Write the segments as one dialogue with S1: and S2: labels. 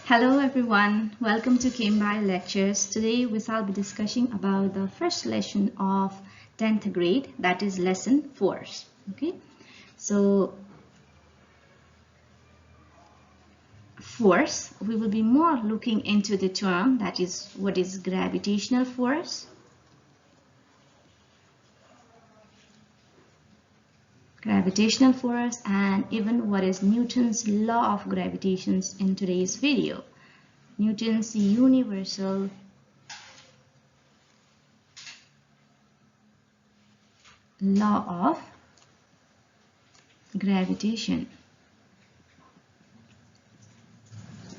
S1: Hello everyone, welcome to Came By Lectures. Today we shall be discussing about the first lesson of 10th grade, that is lesson force. Okay, so force, we will be more looking into the term, that is what is gravitational force, and even what is Newton's law of gravitation in today's video. Newton's universal law of gravitation.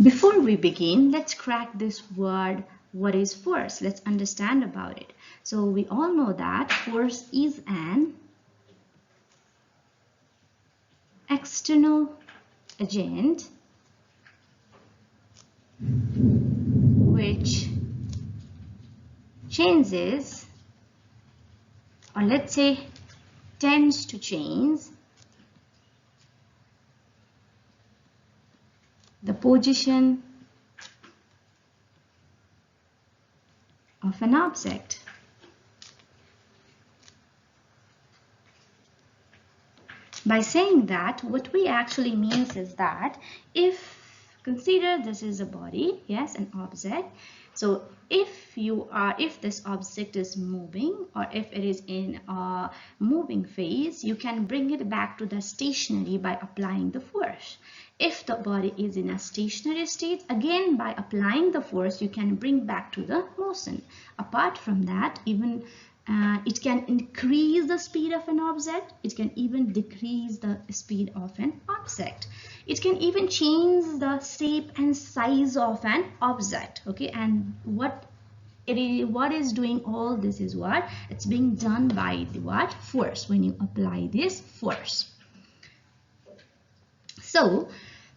S1: Before we begin, let's crack this word. What is force? Let's understand about it. So we all know that force is an external agent which changes, or let's say tends to change, the position of an object. By saying that, what we actually means is that if consider this is a body, yes, an object. So if this object is moving, or if it is in a moving phase, you can bring it back to the stationary by applying the force. If the body is in a stationary state, again by applying the force, you can bring back to the motion. Apart from that, even it can increase the speed of an object. It can even decrease the speed of an object. It can even change the shape and size of an object. Okay, and what is doing all this is what? It's being done by the what? Force, when you apply this force.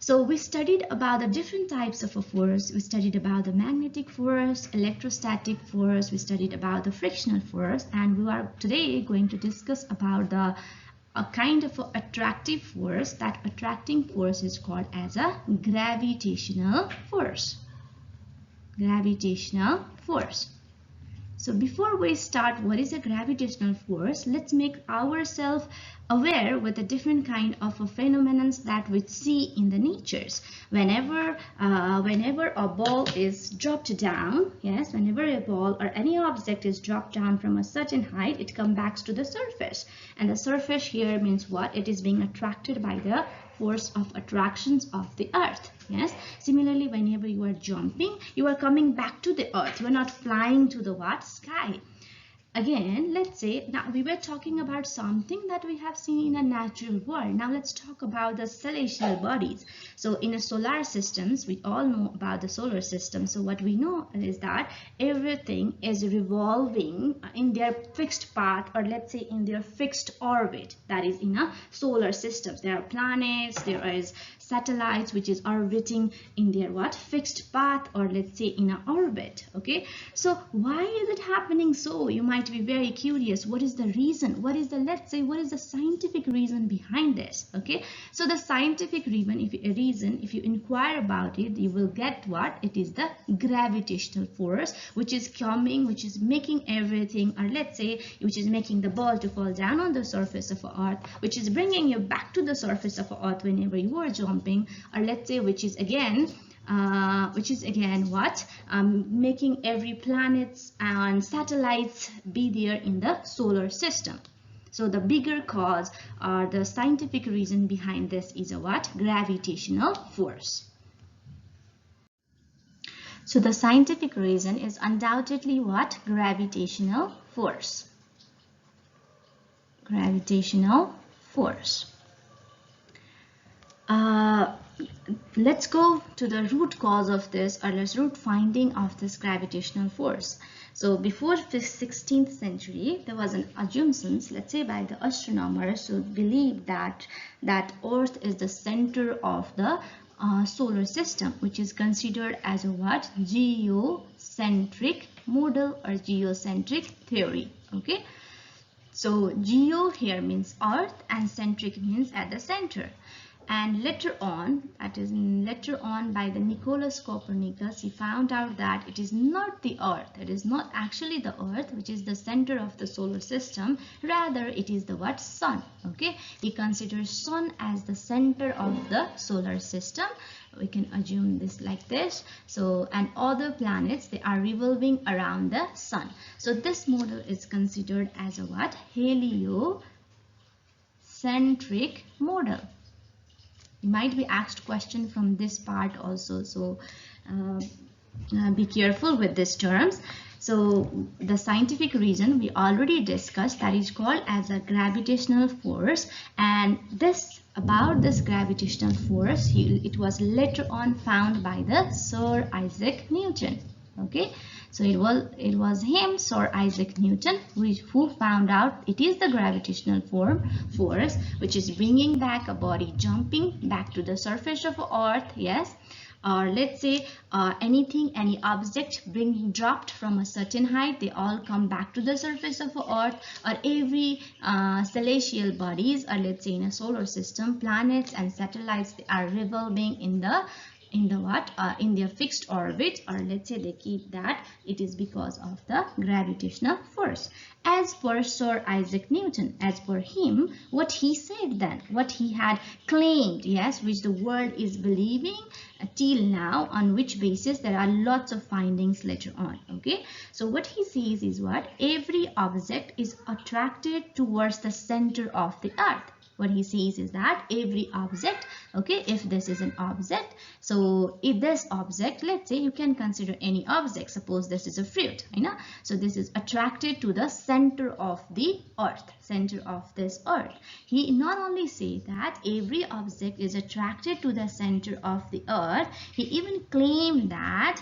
S1: So we studied about the different types of a force. We studied about the magnetic force, electrostatic force, we studied about the frictional force, and we are today going to discuss about a kind of attractive force. That attracting force is called as a gravitational force. Gravitational force. So before we start, what is a gravitational force? Let's make ourselves aware with the different kind of phenomena that we see in the natures. Whenever a ball is dropped down, yes, whenever a ball or any object is dropped down from a certain height, it comes back to the surface. And the surface here means what? It is being attracted by the force of attractions of the earth. Yes, similarly, whenever you are jumping, you are coming back to the earth. You are not flying to the what? Sky. Again, let's say, now we were talking about something that we have seen in a natural world. Now let's talk about the celestial bodies. So in a solar systems, we all know about the solar system. So what we know is that everything is revolving in their fixed path, or let's say in their fixed orbit. That is in a solar systems. There are planets, there is satellites which is orbiting in their what? Fixed path, or let's say in an orbit. Okay, so why is it happening so? You might be very curious. What is the reason? What is the, let's say, what is the scientific reason behind this? Okay, so the scientific reason, if you inquire about it, you will get what? It is the gravitational force which is coming, which is making everything, or let's say which is making the ball to fall down on the surface of earth, which is bringing you back to the surface of earth whenever you are jumping, or let's say which is again what? Making every planets and satellites be there in the solar system. So the bigger cause, or the scientific reason behind this is a what? Gravitational force. So the scientific reason is undoubtedly what? Gravitational force. Gravitational force. Let's go to the root cause of this, or let's root finding of this gravitational force. So before the 16th century, there was an assumption, let's say by the astronomers, who believed that Earth is the center of the solar system, which is considered as a what? Geocentric model or geocentric theory. Okay, so geo here means earth and centric means at the center. And later on, later on by the Nicolaus Copernicus, he found out that it is not the Earth, it is not actually the Earth which is the center of the solar system, rather it is the what? Sun. Okay, he considers Sun as the center of the solar system. We can assume this like this. So, and other planets, they are revolving around the Sun. So this model is considered as a what? Heliocentric model. You might be asked question from this part also, so be careful with these terms. So the scientific reason we already discussed, that is called as a gravitational force, and this about this gravitational force, it was later on found by the Sir Isaac Newton. Okay, so it was him, Sir Isaac Newton, who found out it is the gravitational force which is bringing back a body, jumping back to the surface of Earth, yes, or let's say any object dropped from a certain height, they all come back to the surface of Earth, or every celestial bodies, or let's say in a solar system, planets and satellites, they are revolving in their fixed orbit, or let's say they keep that, it is because of the gravitational force. As per Sir Isaac Newton, as per him, what he said then, what he had claimed, yes, which the world is believing till now, on which basis there are lots of findings later on. Okay, so what he says is what? Every object is attracted towards the center of the Earth. What he says is that every object, okay, if this is an object, so if this object, let's say you can consider any object, suppose this is a fruit, you know, so this is attracted to the center of the Earth, center of this Earth. He not only say that every object is attracted to the center of the Earth, he even claimed that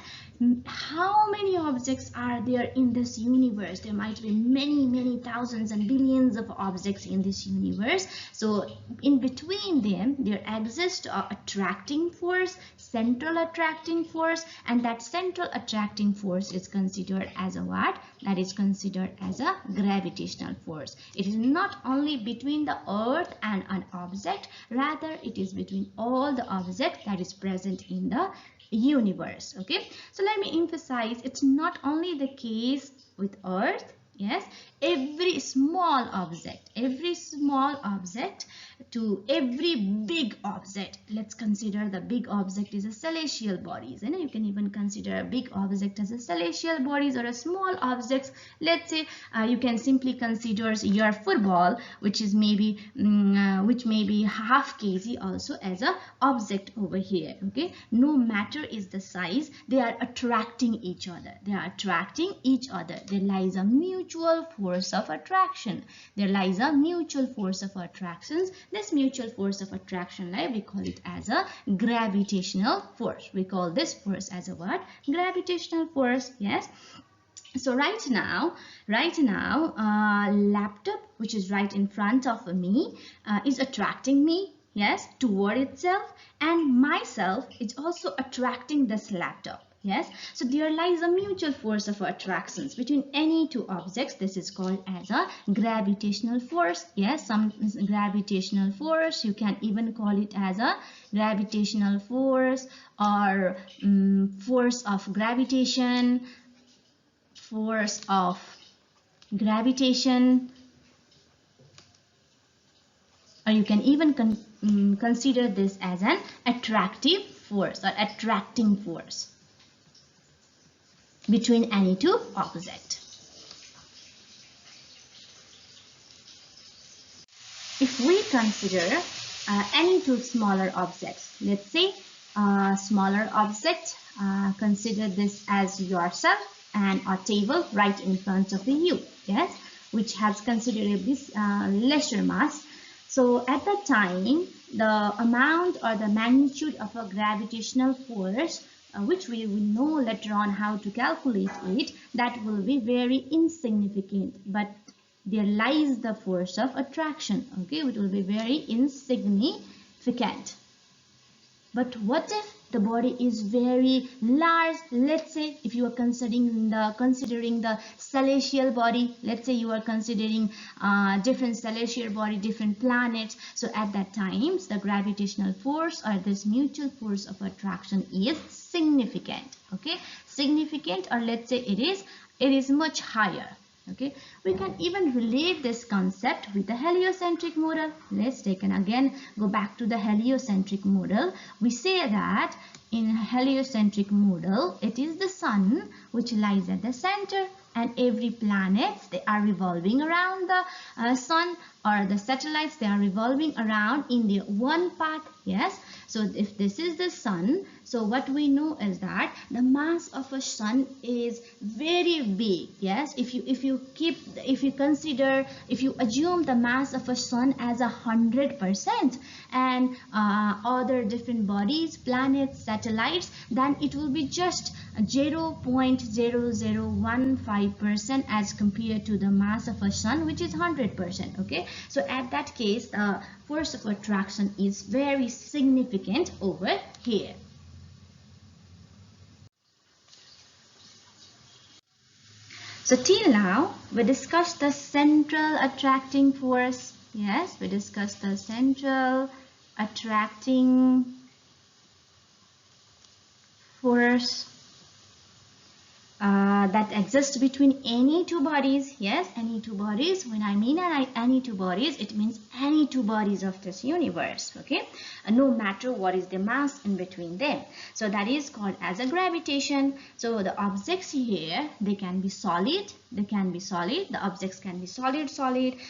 S1: how many objects are there in this universe? There might be many thousands and billions of objects in this universe. So in between them, there exists a attracting force, central attracting force, and that central attracting force is considered as a what? That is considered as a gravitational force. It is not only between the Earth and an object, rather it is between all the objects that is present in the universe. Okay, so let me emphasize, it's not only the case with Earth, yes, every small object to every big object. Let's consider the big object is a celestial bodies, and you can even consider a big object as a celestial bodies, or a small objects. Let's say you can simply consider your football, which is maybe which may be half kg also as a object over here. Okay, no matter is the size, they are attracting each other. There lies a mutual force of attraction. This mutual force of attraction, like we call it as a gravitational force. We call this force as a what? Gravitational force. Yes. So right now, laptop, which is right in front of me, is attracting me, yes, toward itself, and myself is also attracting this laptop. Yes, so there lies a mutual force of attractions between any two objects. This is called as a gravitational force. Yes, some gravitational force. You can even call it as a gravitational force, or force of gravitation, or you can even consider this as an attractive force or attracting force between any two objects. If we consider any two smaller objects, let's say smaller object, consider this as yourself and a table right in front of you, yes, which has considerably lesser mass. So at that time, the amount or the magnitude of a gravitational force, which we will know later on how to calculate it, that will be very insignificant, but there lies the force of attraction. Okay, it will be very insignificant. But what if the body is very large. Let's say if you are considering the celestial body, let's say you are considering different celestial body, different planets. So at that time, the gravitational force or this mutual force of attraction is significant. Okay, significant, or let's say it is much higher. Okay, we can even relate this concept with the heliocentric model. Let's again go back to the heliocentric model. We say that in heliocentric model, it is the sun which lies at the center, and every planet, they are revolving around the sun, or the satellites, they are revolving around in the one path. Yes, so if this is the sun, so what we know is that the mass of a sun is very big. Yes, if you assume the mass of a sun as 100%, and other different bodies, planets, satellites, then it will be just 0.0015% as compared to the mass of a sun, which is 100%. Okay, so at that case, the force of attraction is very significant over here. So till now, we discussed the central attracting force. Yes, we discussed the central attracting force that exists between any two bodies. Yes, any two bodies. When I mean any two bodies, it means any two bodies of this universe. Okay, no matter what is the mass in between them. So that is called as a gravitation. So the objects here, they can be solid. They can be solid. The objects can be solid.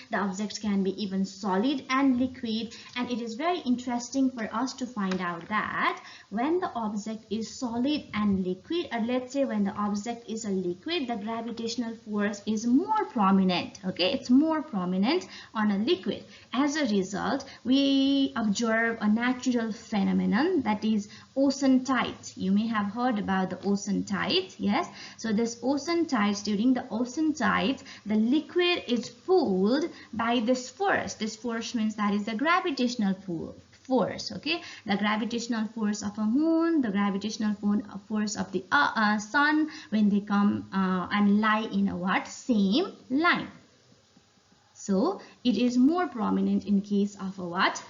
S1: The objects can be even solid and liquid. And it is very interesting for us to find out that when the object is solid and liquid, or let's say when the object is a liquid, the gravitational force is more prominent. Okay, it's more prominent on a liquid. As a result, we observe a natural phenomenon, that is ocean tides. You may have heard about the ocean tides. Yes, so this ocean tides, during the ocean tides, the liquid is pulled by this force. This force means that is the gravitational force. Okay, the gravitational force of a moon, the gravitational force of the sun, when they come and lie in a same line. So it is more prominent in case of a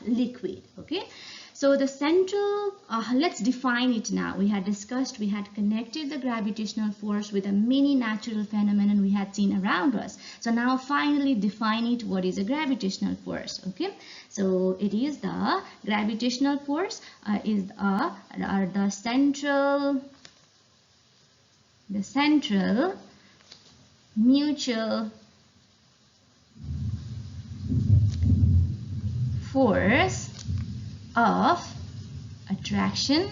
S1: liquid. Okay, so the central, let's define it now. We had discussed, we had connected the gravitational force with a many natural phenomenon we had seen around us. So now finally define it. What is a gravitational force? Okay, so it is the gravitational force is the central mutual force of attraction.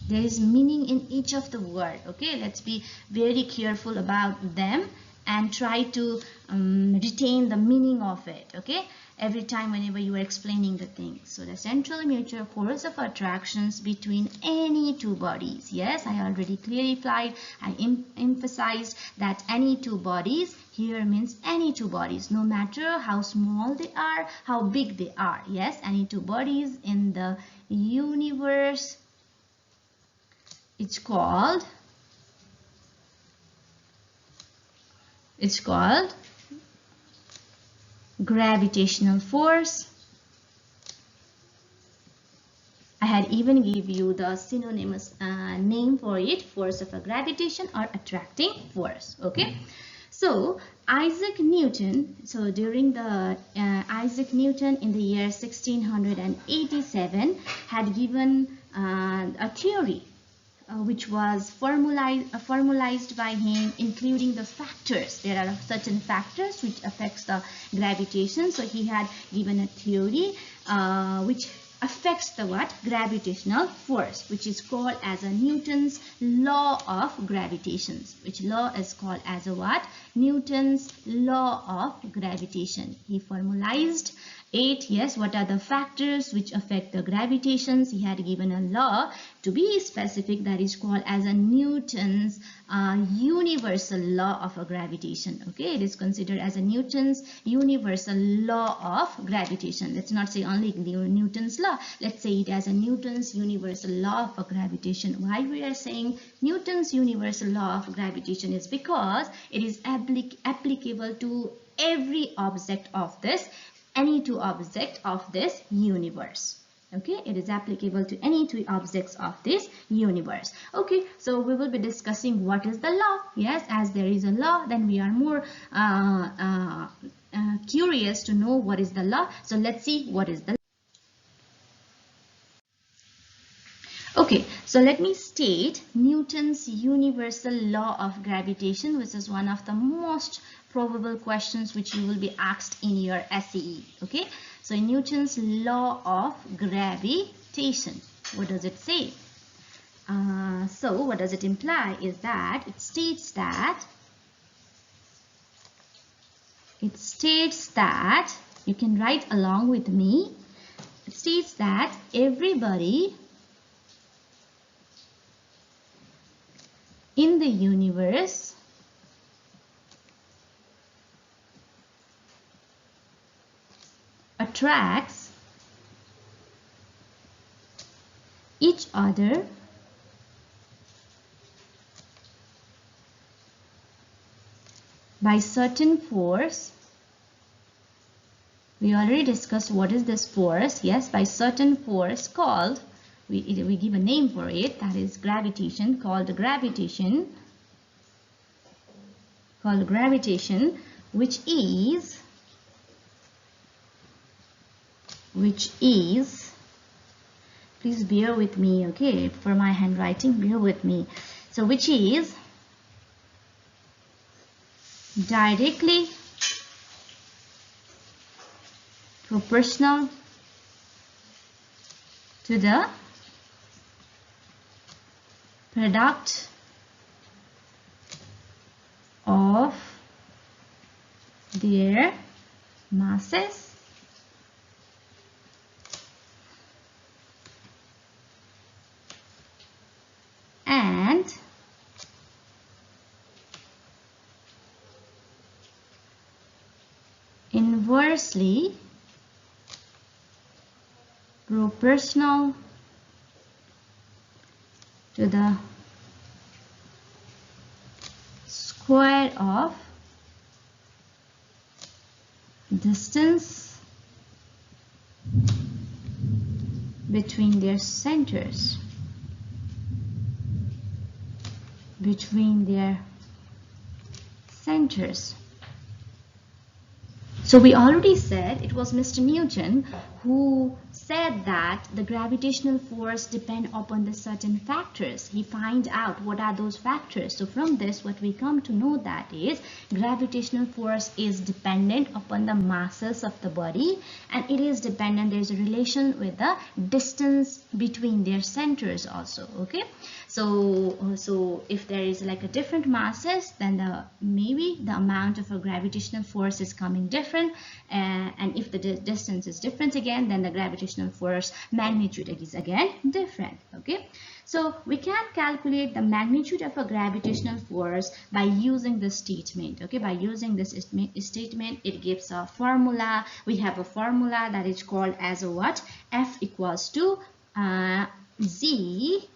S1: There is meaning in each of the word. Okay, let's be very careful about them and try to retain the meaning of it. Okay, every time whenever you are explaining the thing. So the central mutual force of attractions between any two bodies. Yes, I already clarified, I emphasized that any two bodies here means any two bodies, no matter how small they are, how big they are. Yes, any two bodies in the universe. It's called gravitational force. I had even give you the synonymous name for it, force of a gravitation or attracting force. Okay, so Isaac Newton, so during the Isaac Newton in the year 1687 had given a theory which was formalized by him, including the factors. There are certain factors which affects the gravitation. So he had given a theory which affects the gravitational force, which is called as a Newton's law of gravitation. Which law is called as a Newton's law of gravitation. He formalized 8, yes, what are the factors which affect the gravitations? He had given a law, to be specific, that is called as a Newton's universal law of gravitation. Okay, it is considered as a Newton's universal law of gravitation. Let's not say only Newton's law, let's say it as a Newton's universal law of gravitation. Why we are saying Newton's universal law of gravitation is because it is applicable to every object of this, any two objects of this universe. Okay, it is applicable to any two objects of this universe. Okay, so we will be discussing what is the law. Yes, as there is a law, then we are more curious to know what is the law. So let's see what is the law. Okay, so let me state Newton's universal law of gravitation, which is one of the most probable questions which you will be asked in your SEE. Okay, so Newton's law of gravitation, what does it say? So what does it imply is that it states that you can write along with me. It states that everybody in the universe attracts each other by certain force. We already discussed what is this force. Yes, by certain force called, we give a name for it, that is gravitation, called gravitation, which is please bear with me, okay, for my handwriting, bear with me. So which is directly proportional to the product of their masses and inversely proportional to the square of distance between their centers. So we already said it was Mr. Newton who said that the gravitational force depend upon the certain factors. He find out what are those factors. So from this, what we come to know that is gravitational force is dependent upon the masses of the body, and it is dependent, there is a relation with the distance between their centers also. Okay, so if there is like a different masses, then maybe the amount of a gravitational force is coming different, and if the distance is different again, then the gravitational force magnitude is again different. Okay, so we can calculate the magnitude of a gravitational force by using this statement. Okay, by using this statement, it gives a formula. We have a formula that is called as a what? F equals to Z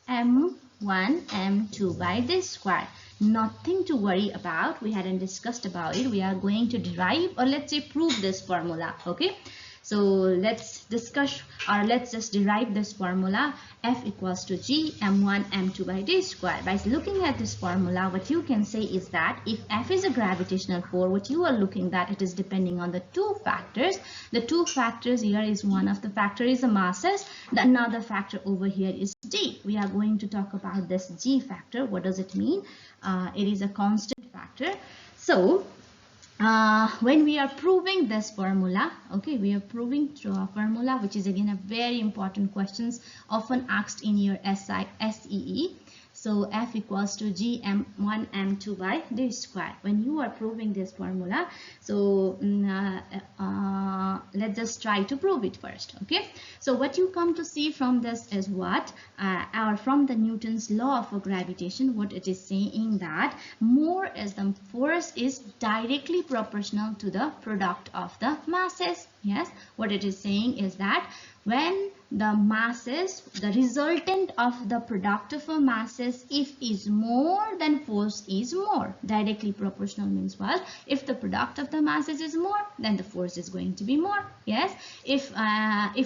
S1: m1 m2 by this square. Nothing to worry about. We hadn't discussed about it. We are going to derive, or let's say prove this formula. Okay, so let's discuss, or let's just derive this formula. F equals to G m1 m2 by d square. By looking at this formula, what you can say is that if F is a gravitational force, what you are looking at, it is depending on the two factors. The two factors here is, one of the factor is the masses, the another factor over here is G. We are going to talk about this G factor. What does it mean? It is a constant factor. So when we are proving this formula, okay, we are proving through a formula, which is again a very important questions often asked in your SEE. So F equals to G m1 m2 by d square. When you are proving this formula, so let's just try to prove it first. Okay, so what you come to see from this is what, or from the Newton's law of gravitation, what it is saying that more is the force is directly proportional to the product of the masses. Yes, what it is saying is that when the masses, the resultant of the product of a masses, if is more, then force is more. Directly proportional means what? If the product of the masses is more, then the force is going to be more. Yes, if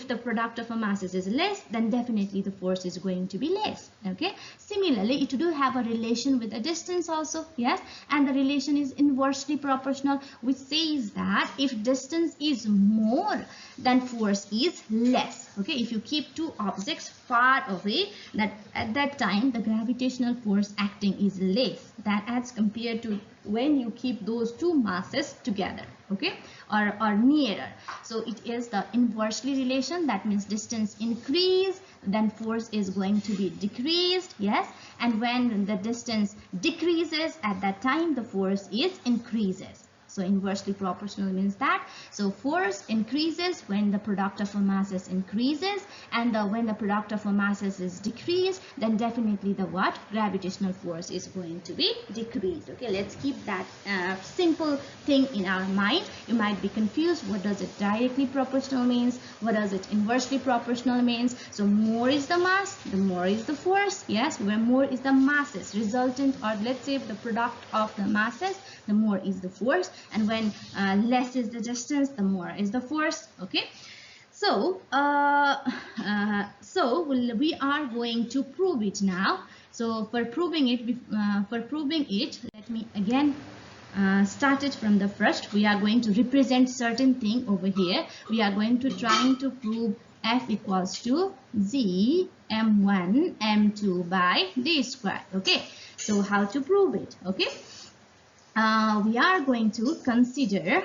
S1: the product of a masses is less, then definitely the force is going to be less. Okay, similarly it do have a relation with the distance also. Yes, and the relation is inversely proportional, which says that if distance is more, then force is less. Okay, if you keep two objects far away, that at that time the gravitational force acting is less than as compared to when you keep those two masses together. Okay, or nearer. So it is the inversely relation. That means distance increase, then force is going to be decreased. Yes, and when the distance decreases, at that time the force is increases. So inversely proportional means that. So force increases when the product of a masses increases, and when the product of a masses is decreased, then definitely the what? Gravitational force is going to be decreased. Okay, let's keep that simple thing in our mind. You might be confused. What does it directly proportional means? What does it inversely proportional means? So more is the mass, the more is the force. Yes, where more is the masses resultant, or let's say the product of the masses, the more is the force, and when less is the distance, the more is the force. Okay, so we are going to prove it now. So for proving it, let me again start it from the first. We are going to represent certain thing over here. We are going to trying to prove F equals to G m1 m2 by d square. Okay, so how to prove it? Okay, we are going to consider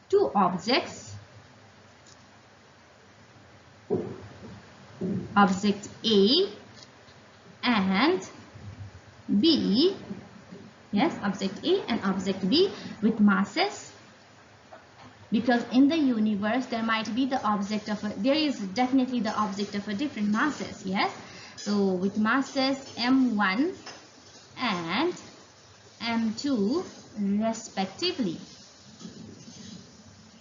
S1: two objects, object A and B. Yes, object A and object B with masses, because in the universe there might be the object of there is definitely the object of a different masses. Yes, so with masses m1 and m2 respectively.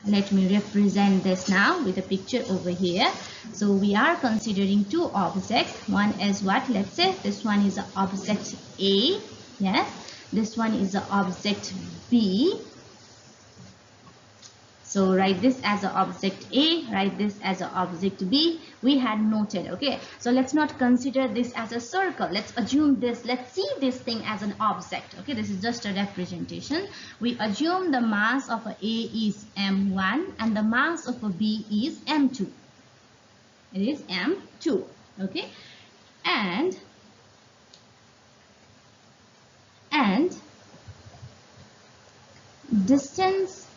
S1: Let me represent this now with a picture over here. So we are considering two objects. One is what? Let's say this one is object A. Yes, this one is the object B. So write this as an object A, write this as an object B. We had noted. Okay, so let's not consider this as a circle. Let's assume this, let's see this thing as an object. Okay, this is just a representation. We assume the mass of a is m1 and the mass of a B is m2. It is m2. Okay, and distance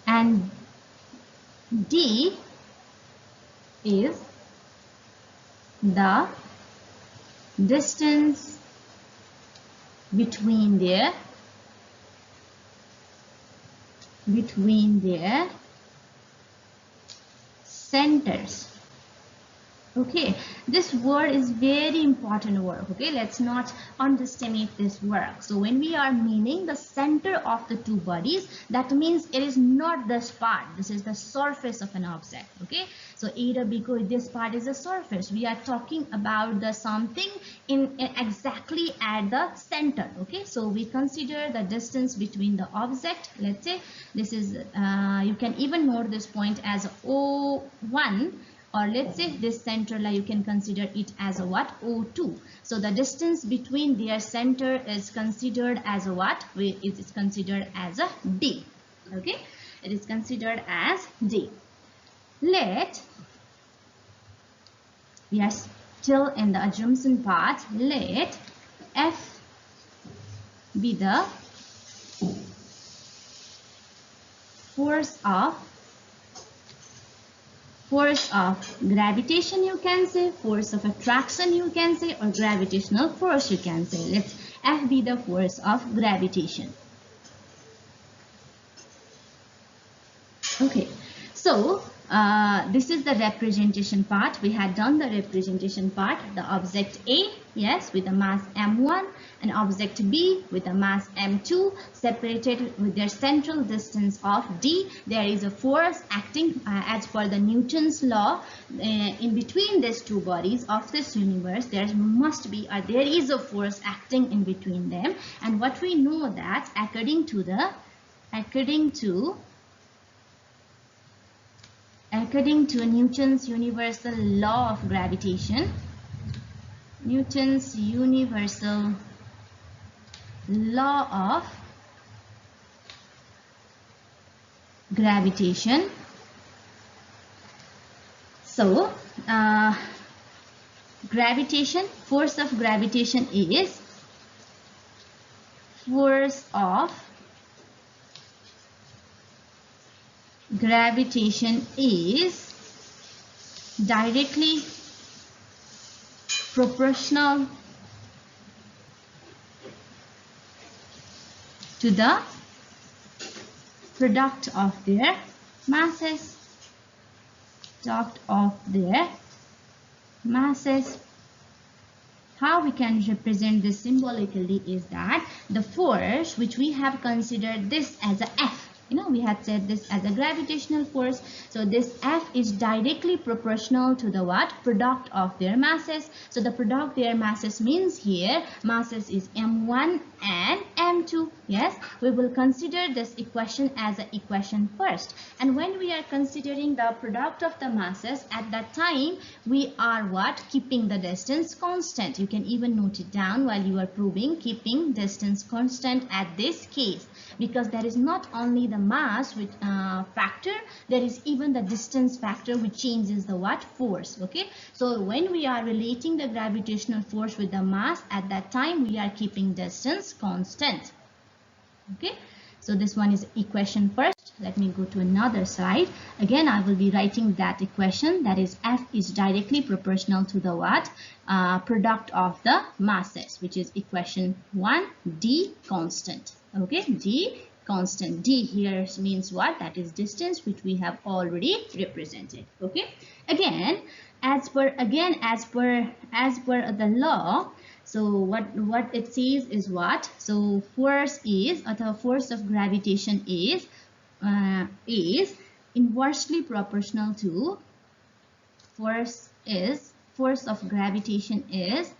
S1: and D is the distance between their centers. Okay, this word is very important word. Okay, let's not underestimate this word. So when we are meaning the center of the two bodies, that means it is not this part. This is the surface of an object. Okay, so either because this part is a surface, we are talking about the something in exactly at the center. Okay, so we consider the distance between the object. Let's say this is you can even note this point as O1. Or let's say this center, like you can consider it as a what? O2. So the distance between their center is considered as a what? It is considered as a D. Okay, it is considered as D. We are still in the assumption part. Let F be the force of Force of gravitation you can say, force of attraction you can say, or gravitational force you can say. Let's F be the force of gravitation. Okay, so this is the representation part. We had done the representation part. The object A, yes, with a mass m1, and object B with a mass m2, separated with their central distance of d. There is a force acting as per the Newton's law in between these two bodies of this universe. There must be, or there is a force acting in between them. And what we know that according to Newton's universal law of gravitation, Newton's universal law of gravitation. So, gravitation, force of gravitation is directly proportional to the product of their masses. How we can represent this symbolically is that the force which we have considered this as a F, we had said this as a gravitational force. So this F is directly proportional to the what? Product of their masses. So the product their masses means here masses is m1 and m2. Yes, we will consider this equation as an equation first. And when we are considering the product of the masses, at that time we are what? Keeping the distance constant. You can even note it down while you are proving, keeping distance constant at this case, because there is not only the mass which factor, there is even the distance factor which changes the what? Force. Okay, so when we are relating the gravitational force with the mass, at that time we are keeping distance constant. Okay, so this one is equation first. Let me go to another slide. Again, I will be writing that equation, that is F is directly proportional to the what? Product of the masses, which is equation 1, d constant. Okay, d constant. D here means what? That is distance, which we have already represented. Okay, again as per the law. So what it says is what? So force is, or the force of gravitation is inversely proportional to force of gravitation is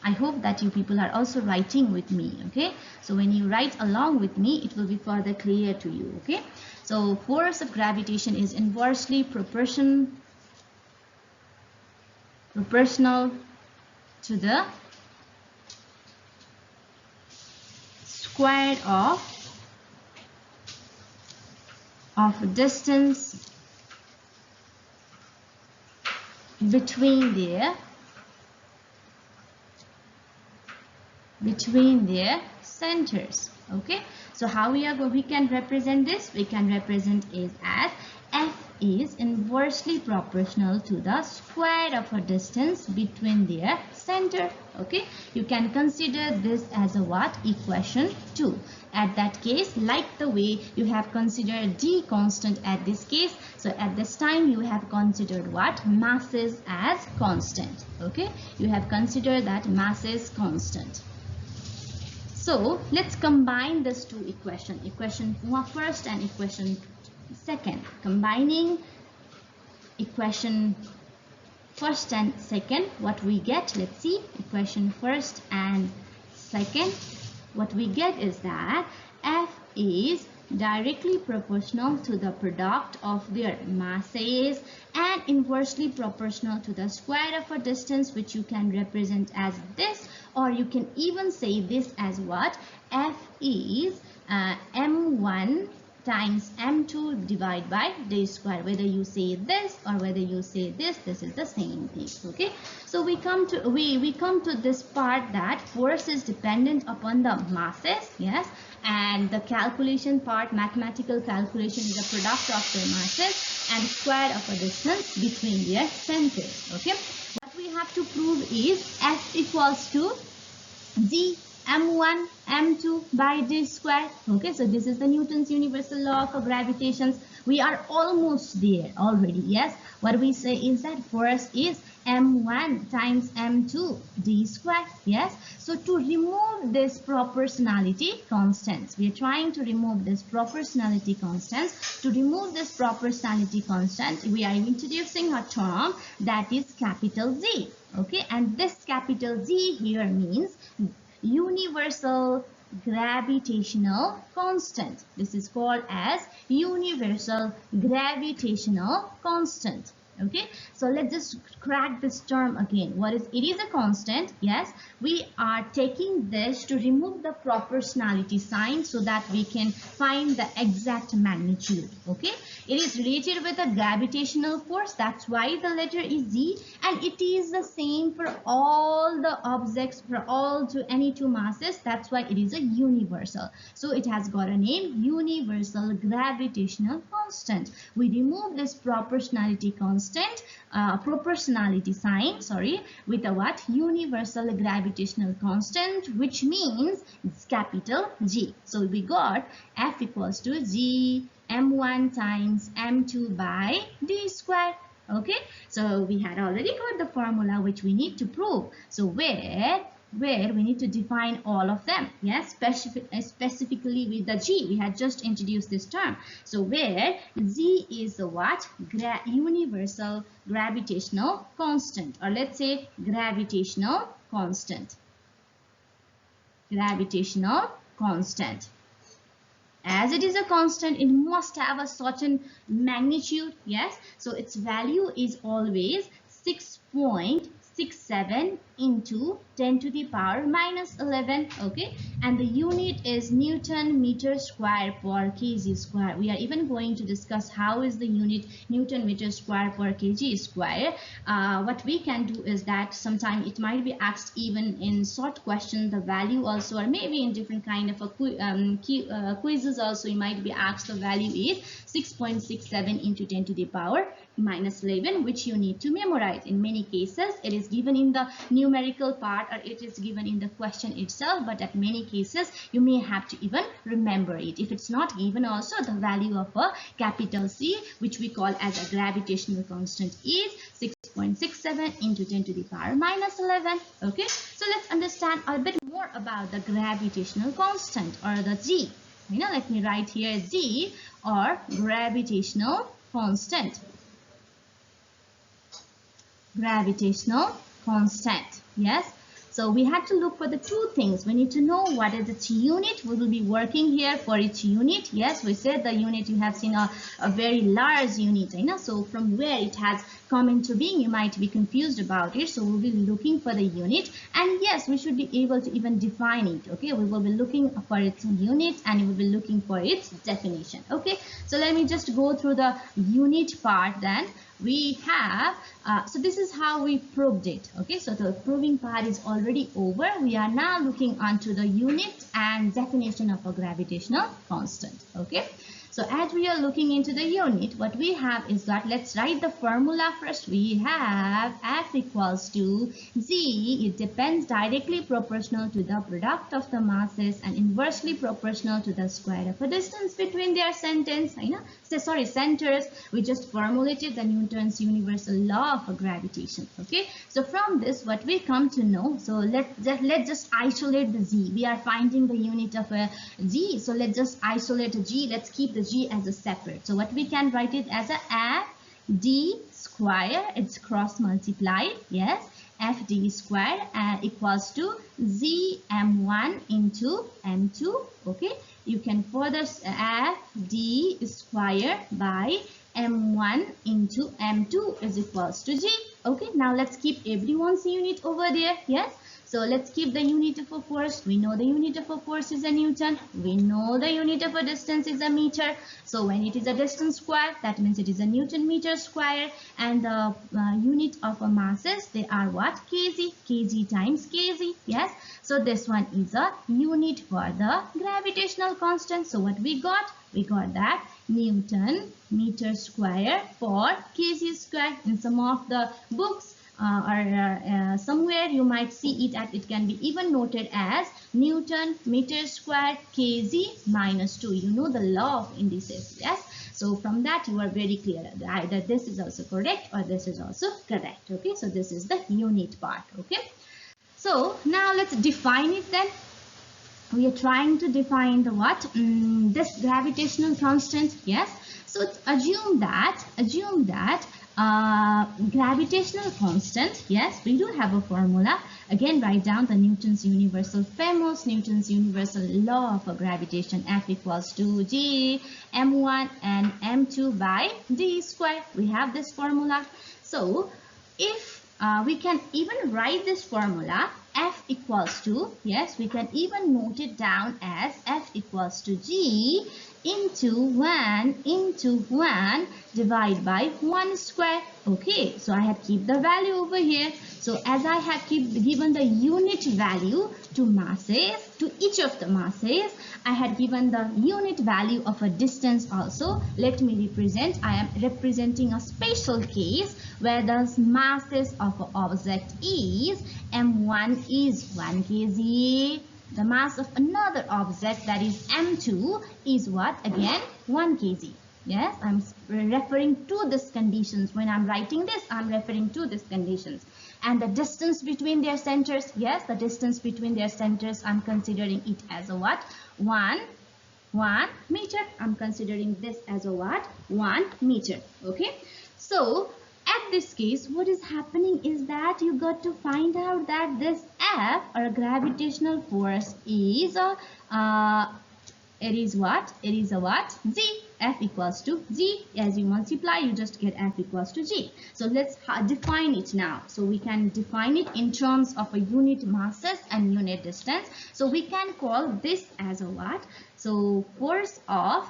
S1: I hope that you people are also writing with me. Okay, so when you write along with me, it will be further clear to you. Okay, so force of gravitation is inversely proportional to the square of distance between their centers. Okay, so how we can represent this? We can represent it as F is inversely proportional to the square of a distance between their center. Okay, you can consider this as a what? Equation 2. At that case, like the way you have considered d constant at this case, so at this time you have considered what? Masses as constant. Okay, you have considered that masses constant. So let's combine these two equations, equation first and equation second. Combining equation first and second, what we get? Let's see. Equation first and second, what we get is that F is directly proportional to the product of their masses and inversely proportional to the square of a distance, which you can represent as this, or you can even say this as what? F is m1 times m2 divided by d square. Whether you say this or whether you say this is the same thing. Okay, so we come to this part that force is dependent upon the masses. Yes, and the calculation part, mathematical calculation, is a product of the masses and square of a distance between their centers. Okay, what we have to prove is F equals to G m1 m2 by d square. Okay, so this is the Newton's universal law of gravitation. We are almost there already. Yes, what we say is that force is m1 times m2 d square. Yes, so to remove this proportionality constants, we are trying to remove this proportionality constants. To remove this proportionality constant, we are introducing a term that is capital Z. Okay, and this capital Z here means universal gravitational constant. This is called as universal gravitational constant. Okay, so let's just crack this term again. What is it? Is a constant. Yes, we are taking this to remove the proportionality sign so that we can find the exact magnitude. Okay, it is related with a gravitational force. That's why the letter is Z, and it is the same for all the objects, for all to any two masses. That's why it is a universal. So it has got a name, universal gravitational constant. We remove this proportionality constant, proportionality sign, sorry, with a what? Universal gravitational constant, which means it's capital G. So we got F equals to G m1 times m2 by d square. Okay, so we had already got the formula which we need to prove. So where we need to define all of them. Yes, specifically with the G, we had just introduced this term. So where Z is the what? Universal gravitational constant, or let's say gravitational constant. Gravitational constant. As it is a constant, it must have a certain magnitude. Yes, so its value is always 6.67 into 10 to the power minus 11. Okay, and the unit is Newton meter square per kg square. We are even going to discuss how is the unit Newton meter square per kg square. What we can do is that sometime it might be asked even in short question the value also, or maybe in different kind of a quizzes also you might be asked the value is 6.67 into 10 to the power minus 11, which you need to memorize. In many cases it is given in the numerical part, or it is given in the question itself, but at many cases you may have to even remember it. If it's not given also, the value of a capital C, which we call as a gravitational constant, is 6.67 into 10 to the power minus 11. Okay, so let's understand a bit more about the gravitational constant, or the G. Let me write here G, or gravitational constant. Gravitational constant. Yes, so we have to look for the two things. We need to know what is its unit. We will be working here for its unit. Yes, we said the unit, you have seen a very large unit. So from where it has come into being, you might be confused about it. So we'll be looking for the unit, and yes, we should be able to even define it. Okay, we will be looking for its unit, and we will be looking for its definition. Okay, so let me just go through the unit part. Then we have so this is how we proved it. Okay, so the proving part is already over. We are now looking onto the unit and definition of a gravitational constant. Okay, so as we are looking into the unit, what we have is that, let's write the formula first. We have F equals to Z. It depends directly proportional to the product of the masses and inversely proportional to the square of a distance between their centers. Centers. We just formulated the Newton's universal law of gravitation. Okay, so from this what we come to know, so let's just isolate the Z. We are finding the unit of a G, so let's just isolate a G. Let's keep the G as a separate. So what we can write it as a F D square, it's cross multiplied. Yes, F D square equals to Z m1 into m2. Okay, you can further F D square by m1 into m2 is equals to G. Okay, now let's keep everyone's unit over there. Yes, So let's keep the unit of a force. We know the unit of a force is a Newton. We know the unit of a distance is a meter. So when it is a distance square, that means it is a Newton meter square. And the unit of a masses, they are what? Kg. Kg times kg. Yes. So this one is a unit for the gravitational constant. So what we got? We got that Newton meter square for kg square. In some of the books or somewhere you might see it, at it can be even noted as Newton meter square kg minus 2. You know the law of indices. Yes. So from that you are very clear that either this is also correct or this is also correct. Okay. So this is the unit part. Okay. So now let's define it then. We are trying to define the what? This gravitational constant. Yes. So assume that gravitational constant. Yes, we do have a formula. Again, write down the Newton's universal famous Newton's universal law of gravitation. F equals to G m1 and m2 by d square. We have this formula. So if we can even write this formula, F equals to, yes, we can even note it down as F equals to G into 1 divided by 1 square. Okay, so I have keep the value over here. So as I have given the unit value to masses, to each of the masses, I had given the unit value of a distance also. Let me represent. I am representing a special case where the masses of an object is m1 is 1 kg. The mass of another object, that is m2, is what? Again 1 kg. Yes, I'm referring to this conditions. When I'm writing this, I'm referring to this conditions. And the distance between their centers, yes, the distance between their centers, I'm considering it as a what? 1 meter. I'm considering this as a what? 1 meter. Okay. So at this case, what is happening is that you got to find out that this F, or gravitational force, is it is what? It is a what? G. F equals to G. As you multiply, you just get F equals to G. So let's define it now. So we can define it in terms of a unit masses and unit distance. So we can call this as a what? So force of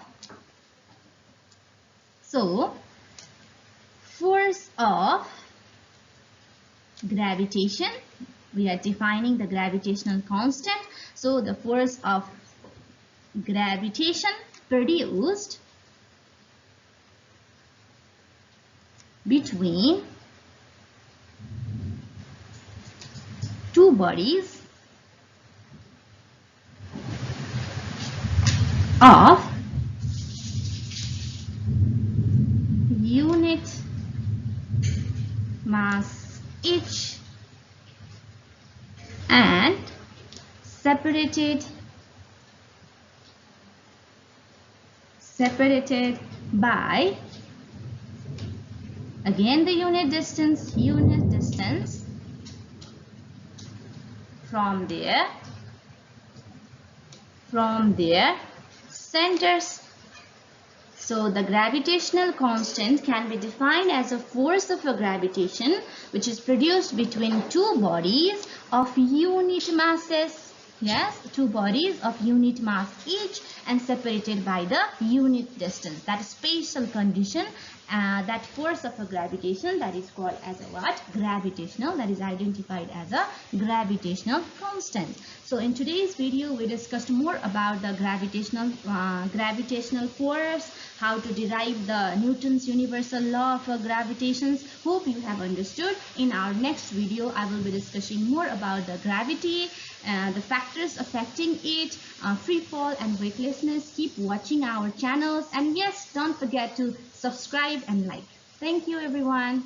S1: gravitation. We are defining the gravitational constant. So the force of gravitation produced between two bodies of unit mass each and separated by, again, the unit distance from their centers. So the gravitational constant can be defined as a force of a gravitation which is produced between two bodies of unit masses. Yes, two bodies of unit mass each and separated by the unit distance. That spatial condition, that force of a gravitation, that is called as a what? Gravitational. That is identified as a gravitational constant. So in today's video, we discussed more about the gravitational force, how to derive the Newton's universal law of gravitation. Hope you have understood. In our next video, I will be discussing more about the gravity, the factors affecting it, free fall and weightlessness. Keep watching our channels, and yes, don't forget to subscribe and like. Thank you everyone.